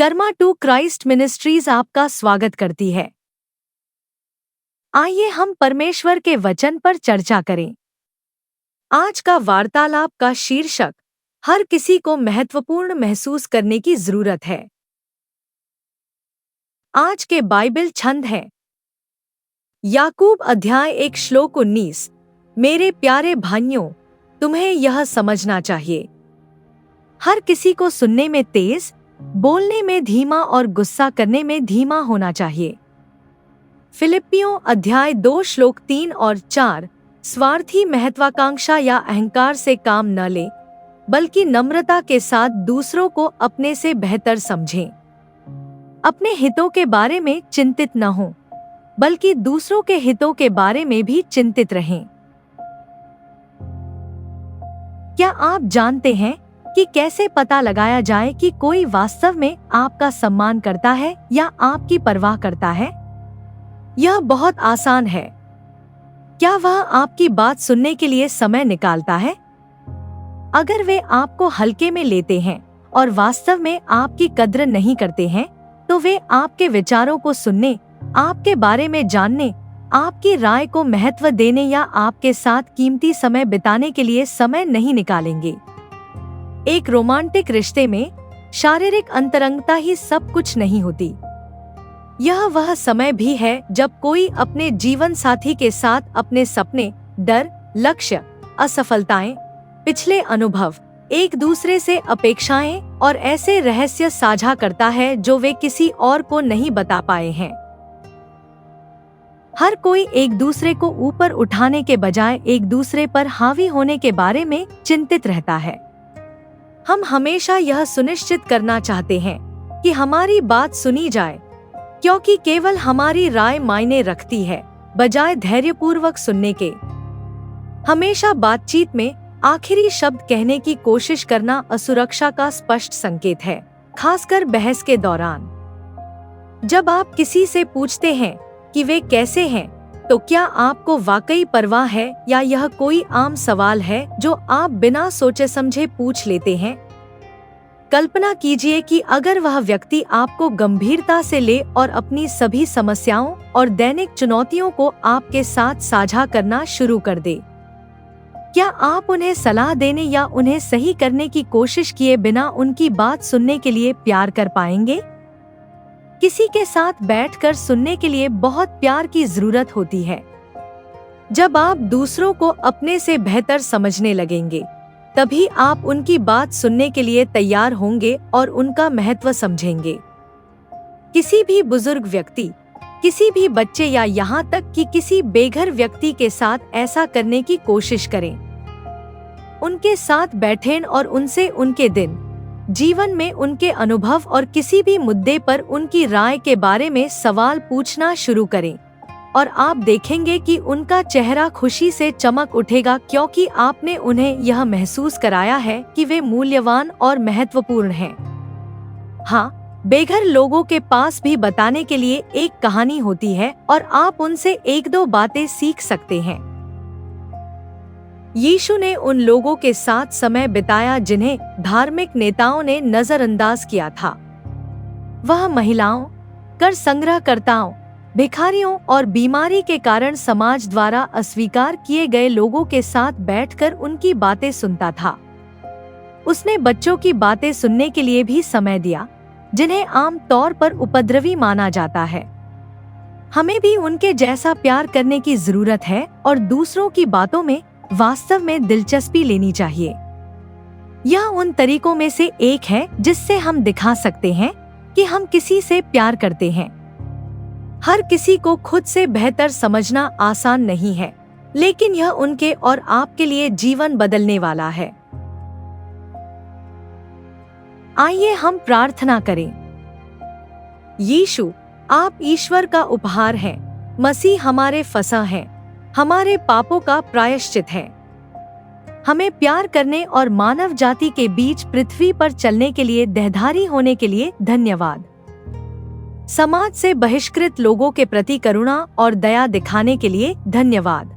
Karma to Christ ministries आपका स्वागत करती है। आइए हम परमेश्वर के वचन पर चर्चा करें। आज का वार्तालाप का शीर्षक हर किसी को महत्वपूर्ण महसूस करने की जरूरत है। आज के बाइबल छंद है याकूब अध्याय 1 श्लोक 19। मेरे प्यारे भाइयों, तुम्हें यह समझना चाहिए, हर किसी को सुनने में तेज, बोलने में धीमा और गुस्सा करने में धीमा होना चाहिए। फिलिपियों अध्याय 2 श्लोक 3 और 4। स्वार्थी महत्वाकांक्षा या अहंकार से काम न ले, बल्कि नम्रता के साथ दूसरों को अपने से बेहतर समझें। अपने हितों के बारे में चिंतित न हो, बल्कि दूसरों के हितों के बारे में भी चिंतित रहें। क्या आप जानते हैं कि कैसे पता लगाया जाए कि कोई वास्तव में आपका सम्मान करता है या आपकी परवाह करता है? यह बहुत आसान है। क्या वह आपकी बात सुनने के लिए समय निकालता है? अगर वे आपको हल्के में लेते हैं और वास्तव में आपकी कद्र नहीं करते हैं, तो वे आपके विचारों को सुनने, आपके बारे में जानने, आपकी राय को महत्व देने या आपके साथ कीमती समय बिताने के लिए समय नहीं निकालेंगे। एक रोमांटिक रिश्ते में शारीरिक अंतरंगता ही सब कुछ नहीं होती। यह वह समय भी है जब कोई अपने जीवन साथी के साथ अपने सपने, डर, लक्ष्य, असफलताएं, पिछले अनुभव, एक दूसरे से अपेक्षाएं और ऐसे रहस्य साझा करता है जो वे किसी और को नहीं बता पाए हैं। हर कोई एक दूसरे को ऊपर उठाने के बजाय एक दूसरे पर हावी होने के बारे में चिंतित रहता है। हम हमेशा यह सुनिश्चित करना चाहते हैं कि हमारी बात सुनी जाए, क्योंकि केवल हमारी राय मायने रखती है, बजाय धैर्यपूर्वक सुनने के। हमेशा बातचीत में आखिरी शब्द कहने की कोशिश करना असुरक्षा का स्पष्ट संकेत है, खासकर बहस के दौरान। जब आप किसी से पूछते हैं कि वे कैसे हैं, तो क्या आपको वाकई परवाह है या यह कोई आम सवाल है जो आप बिना सोचे समझे पूछ लेते हैं? कल्पना कीजिए कि अगर वह व्यक्ति आपको गंभीरता से ले और अपनी सभी समस्याओं और दैनिक चुनौतियों को आपके साथ साझा करना शुरू कर दे। क्या आप उन्हें सलाह देने या उन्हें सही करने की कोशिश किए बिना उनकी बात सुनने के लिए प्यार कर पाएंगे? किसी के साथ बैठकर सुनने के लिए बहुत प्यार की जरूरत होती है। जब आप दूसरों को अपने से बेहतर समझने लगेंगे, तभी आप उनकी बात सुनने के लिए तैयार होंगे और उनका महत्व समझेंगे। किसी भी बुजुर्ग व्यक्ति, किसी भी बच्चे या यहाँ तक कि किसी बेघर व्यक्ति के साथ ऐसा करने की कोशिश करें। उनके साथ बैठें और उनसे उनके दिन, जीवन में उनके अनुभव और किसी भी मुद्दे पर उनकी राय के बारे में सवाल पूछना शुरू करें, और आप देखेंगे कि उनका चेहरा खुशी से चमक उठेगा, क्योंकि आपने उन्हें यह महसूस कराया है कि वे मूल्यवान और महत्वपूर्ण हैं। हाँ, बेघर लोगों के पास भी बताने के लिए एक कहानी होती है और आप उनसे एक दो बातें सीख सकते हैं। यीशु ने उन लोगों के साथ समय बिताया जिन्हें धार्मिक नेताओं ने नजरअंदाज किया था। वह महिलाओं, कर संग्रहकर्ताओं, भिखारियों और बीमारी के कारण समाज द्वारा अस्वीकार किए गए लोगों के साथ बैठकर उनकी बातें सुनता था। उसने बच्चों की बातें सुनने के लिए भी समय दिया, जिन्हें आम तौर पर उपद्रवी माना जाता है। हमें भी उनके जैसा प्यार करने की जरूरत है और दूसरों की बातों में वास्तव में दिलचस्पी लेनी चाहिए। यह उन तरीकों में से एक है जिससे हम दिखा सकते हैं कि हम किसी से प्यार करते हैं। हर किसी को खुद से बेहतर समझना आसान नहीं है, लेकिन यह उनके और आपके लिए जीवन बदलने वाला है। आइए हम प्रार्थना करें। यीशु, आप ईश्वर का उपहार हैं। मसीह हमारे फसह हैं, हमारे पापों का प्रायश्चित है। हमें प्यार करने और मानव जाति के बीच पृथ्वी पर चलने के लिए देहधारी होने के लिए धन्यवाद। समाज से बहिष्कृत लोगों के प्रति करुणा और दया दिखाने के लिए धन्यवाद।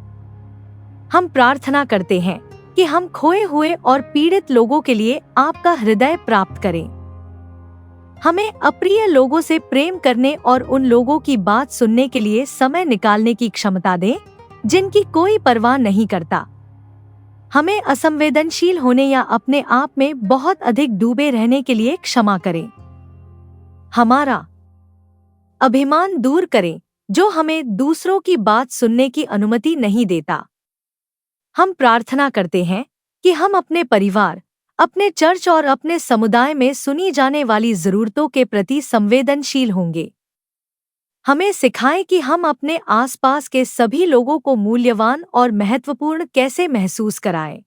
हम प्रार्थना करते हैं कि हम खोए हुए और पीड़ित लोगों के लिए आपका हृदय प्राप्त करें। हमें अप्रिय लोगों से प्रेम करने और उन लोगों की बात सुनने के लिए समय निकालने की क्षमता दें जिनकी कोई परवाह नहीं करता। हमें असंवेदनशील होने या अपने आप में बहुत अधिक डूबे रहने के लिए क्षमा करें। हमारा अभिमान दूर करें जो हमें दूसरों की बात सुनने की अनुमति नहीं देता। हम प्रार्थना करते हैं कि हम अपने परिवार, अपने चर्च और अपने समुदाय में सुनी जाने वाली जरूरतों के प्रति संवेदनशील होंगे। हमें सिखाएं कि हम अपने आसपास के सभी लोगों को मूल्यवान और महत्वपूर्ण कैसे महसूस कराएं।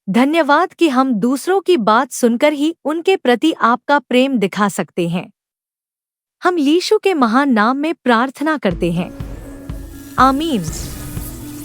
धन्यवाद कि हम दूसरों की बात सुनकर ही उनके प्रति आपका प्रेम दिखा सकते हैं। हम यीशु के महान नाम में प्रार्थना करते हैं। आमीन।